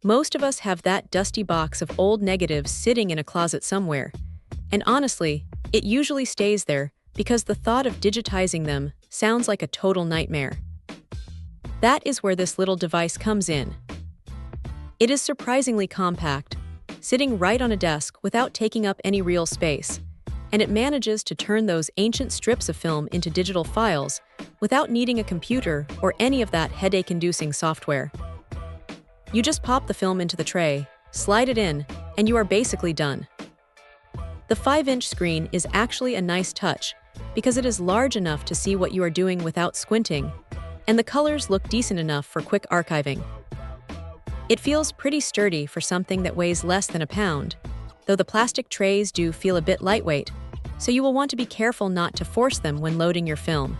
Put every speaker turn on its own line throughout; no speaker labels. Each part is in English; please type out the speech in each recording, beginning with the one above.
Most of us have that dusty box of old negatives sitting in a closet somewhere. And honestly, it usually stays there because the thought of digitizing them sounds like a total nightmare. That is where this little device comes in. It is surprisingly compact, sitting right on a desk without taking up any real space, and it manages to turn those ancient strips of film into digital files without needing a computer or any of that headache-inducing software. You just pop the film into the tray, slide it in, and you are basically done. The 5-inch screen is actually a nice touch because it is large enough to see what you are doing without squinting, and the colors look decent enough for quick archiving. It feels pretty sturdy for something that weighs less than a pound, though the plastic trays do feel a bit lightweight, so you will want to be careful not to force them when loading your film.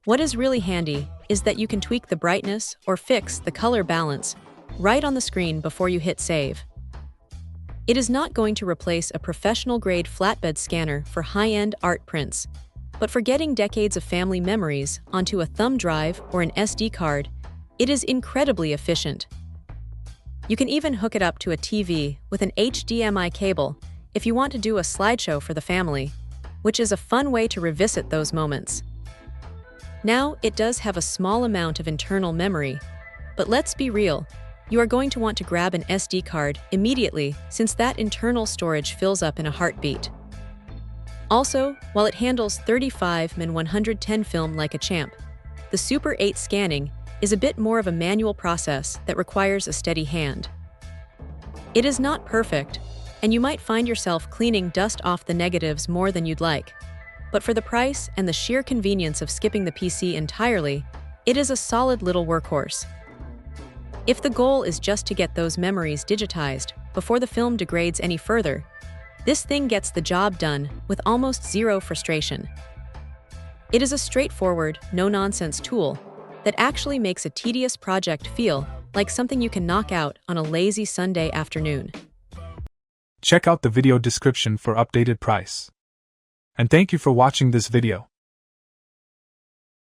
What is really handy is that you can tweak the brightness or fix the color balance right on the screen before you hit save. It is not going to replace a professional-grade flatbed scanner for high-end art prints, but for getting decades of family memories onto a thumb drive or an SD card, it is incredibly efficient. You can even hook it up to a TV with an HDMI cable if you want to do a slideshow for the family, which is a fun way to revisit those moments. Now, it does have a small amount of internal memory, but let's be real, you are going to want to grab an SD card immediately since that internal storage fills up in a heartbeat. Also, while it handles 35 mm 110 film like a champ, the Super 8 scanning is a bit more of a manual process that requires a steady hand. It is not perfect, and you might find yourself cleaning dust off the negatives more than you'd like, but for the price and the sheer convenience of skipping the PC entirely, it is a solid little workhorse. If the goal is just to get those memories digitized before the film degrades any further, this thing gets the job done with almost zero frustration. It is a straightforward, no-nonsense tool that actually makes a tedious project feel like something you can knock out on a lazy Sunday afternoon.
Check out the video description for updated price. And thank you for watching this video.